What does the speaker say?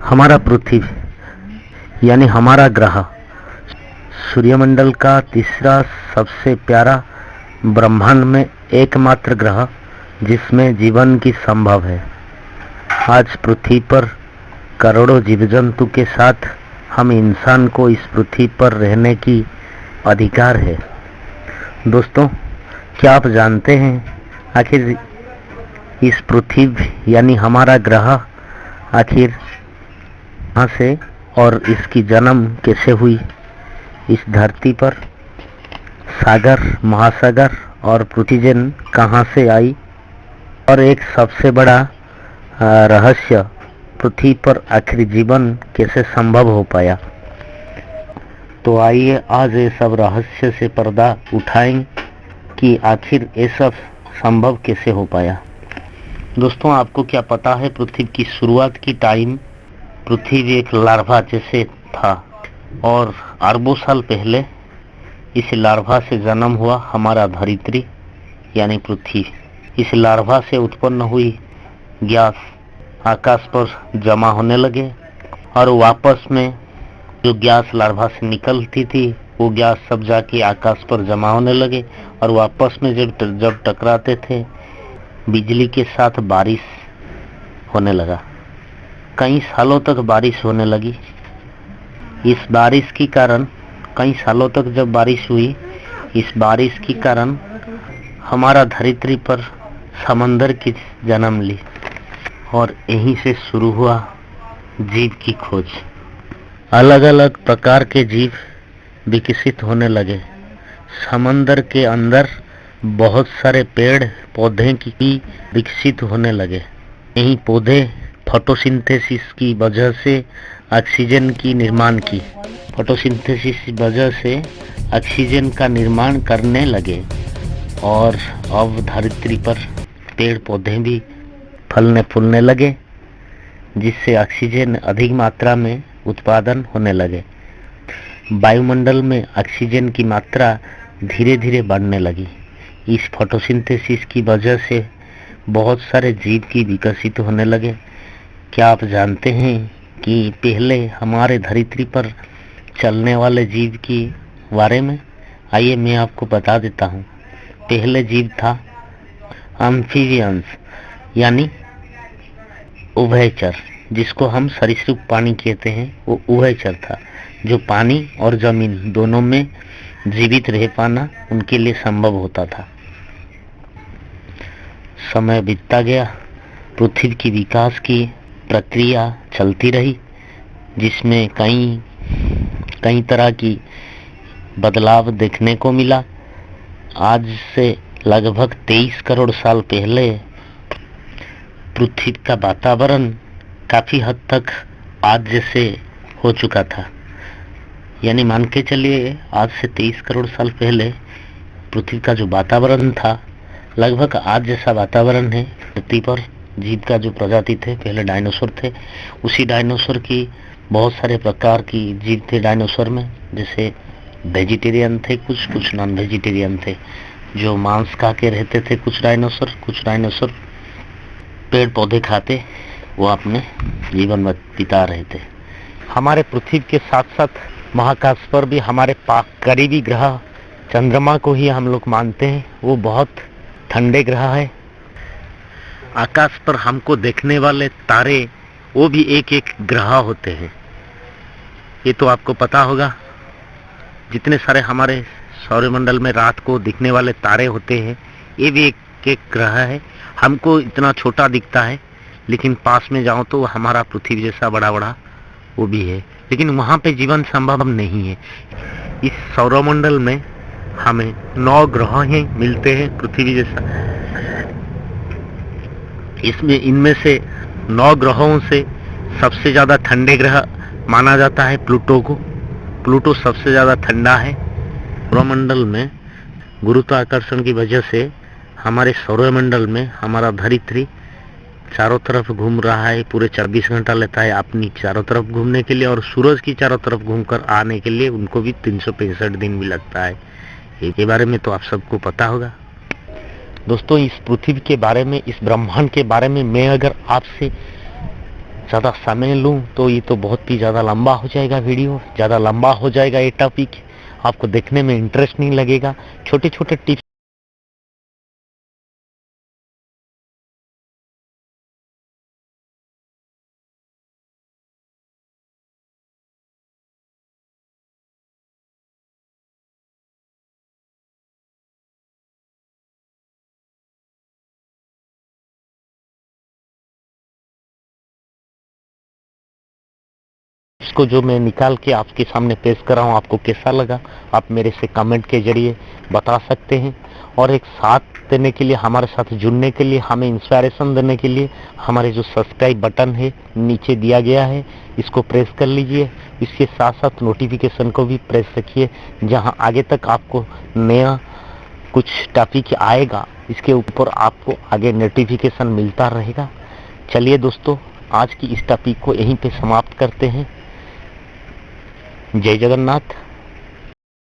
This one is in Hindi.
हमारा पृथ्वी यानी हमारा ग्रह सूर्यमंडल का तीसरा सबसे प्यारा ब्रह्मांड में एकमात्र ग्रह जिसमें जीवन की संभव है। आज पृथ्वी पर करोड़ों जीव जंतु के साथ हम इंसान को इस पृथ्वी पर रहने की अधिकार है। दोस्तों, क्या आप जानते हैं आखिर इस पृथ्वी यानी हमारा ग्रह आखिर कहाँ से और इसकी जन्म कैसे हुई? इस धरती पर सागर, महासागर और पृथ्वी कहाँ से आई? और एक सबसे बड़ा रहस्य, पृथ्वी पर आखिर जीवन कैसे संभव हो पाया? तो आइए आज ये सब रहस्य से पर्दा उठाएं कि आखिर ये सब संभव कैसे हो पाया। दोस्तों, आपको क्या पता है पृथ्वी की शुरुआत की टाइम पृथ्वी एक लार्वा जैसे था और अरबों साल पहले इस लार्वा से जन्म हुआ हमारा धरित्री यानी पृथ्वी। इस लार्वा से उत्पन्न हुई गैस आकाश पर जमा होने लगे और वापस में जो गैस लार्वा से निकलती थी वो गैस सब जाके आकाश पर जमा होने लगे और वापस में जब टकराते थे बिजली के साथ बारिश होने लगा। कई सालों तक बारिश होने लगी। इस बारिश के कारण कई सालों तक जब बारिश हुई, इस बारिश के कारण हमारा धरित्री पर समंदर की जन्म ली और यहीं से शुरू हुआ जीव की खोज। अलग अलग प्रकार के जीव विकसित होने लगे। समंदर के अंदर बहुत सारे पेड़ पौधे की विकसित होने लगे। यही पौधे फोटोसिंथेसिस की वजह से ऑक्सीजन की निर्माण की। फोटोसिंथेसिस की वजह से ऑक्सीजन का निर्माण करने लगे और अब धरित्री पर पेड़ पौधे भी फलने फूलने लगे, जिससे ऑक्सीजन अधिक मात्रा में उत्पादन होने लगे। वायुमंडल में ऑक्सीजन की मात्रा धीरे धीरे बढ़ने लगी। इस फोटोसिंथेसिस की वजह से बहुत सारे जीव की विकसित होने लगे। क्या आप जानते हैं कि पहले हमारे धरित्री पर चलने वाले जीव की बारे में? आइए मैं आपको बता देता हूँ। पहले जीव था एम्फीबियंस यानी उभयचर, जिसको हम सरीसृप प्राणी कहते हैं। वो उभयचर था जो पानी और जमीन दोनों में जीवित रह पाना उनके लिए संभव होता था। समय बीतता गया, पृथ्वी की विकास की प्रक्रिया चलती रही, जिसमें कई तरह की बदलाव देखने को मिला। आज से लगभग 23 करोड़ साल पहले पृथ्वी का वातावरण काफी हद तक आज जैसे हो चुका था। यानी मान के चलिए आज से 23 करोड़ साल पहले पृथ्वी का जो वातावरण था लगभग आज जैसा वातावरण है। पृथ्वी पर जीव का जो प्रजाति थे, पहले डायनासोर थे, उसी डायनासोर की बहुत सारे प्रकार की जीव थे डायनासोर में। जैसे वेजिटेरियन थे, कुछ नॉन वेजिटेरियन थे, जो मांस खा के रहते थे। कुछ डायनासोर पेड़ पौधे खाते, वो अपने जीवन बिता रहे थे। हमारे पृथ्वी के साथ साथ महाकाश पर भी हमारे करीबी ग्रह चंद्रमा को ही हम लोग मानते हैं। वो बहुत ठंडे ग्रह है। आकाश पर हमको देखने वाले तारे वो भी एक एक ग्रह होते हैं। ये तो आपको पता होगा। जितने सारे हमारे सौरमंडल में रात को दिखने वाले तारे होते हैं, ये भी एक एक ग्रह है। हमको इतना छोटा दिखता है, लेकिन पास में जाओ तो हमारा पृथ्वी जैसा बड़ा बड़ा वो भी है, लेकिन वहाँ पे जीवन संभव नहीं है। इस सौरमंडल में हमें 9 ग्रह ही मिलते हैं पृथ्वी जैसा। इनमें से 9 ग्रहों से सबसे ज्यादा ठंडे ग्रह माना जाता है प्लूटो को। प्लूटो सबसे ज्यादा ठंडा है। सौरमंडल में गुरुत्वाकर्षण की वजह से हमारे सौरमंडल में हमारा धरित्री चारों तरफ घूम रहा है। पूरे 24 घंटा लेता है अपनी चारों तरफ घूमने के लिए, और सूरज की चारों तरफ घूमकर आने के लिए उनको भी 365 दिन भी लगता है। इसके बारे में तो आप सबको पता होगा। दोस्तों, इस पृथ्वी के बारे में, इस ब्रह्मांड के बारे में मैं अगर आपसे ज़्यादा समय लूँ तो ये तो बहुत ही ज़्यादा लंबा हो जाएगा, वीडियो ज़्यादा लंबा हो जाएगा, ये टॉपिक आपको देखने में इंटरेस्ट नहीं लगेगा। छोटे छोटे टिप्स को जो मैं निकाल के आपके सामने पेश कर रहा हूँ, आपको कैसा लगा आप मेरे से कमेंट के जरिए बता सकते हैं। और एक साथ देने के लिए, हमारे साथ जुड़ने के लिए, हमें इंस्पिरेशन देने के लिए हमारे जो सब्सक्राइब बटन है नीचे दिया गया है, इसको प्रेस कर लीजिए। इसके साथ साथ नोटिफिकेशन को भी प्रेस रखिए, जहां आगे तक आपको नया कुछ टॉपिक आएगा इसके ऊपर आपको आगे नोटिफिकेशन मिलता रहेगा। चलिए दोस्तों, आज की इस टॉपिक को यहीं पे समाप्त करते हैं। जय जगन्नाथ।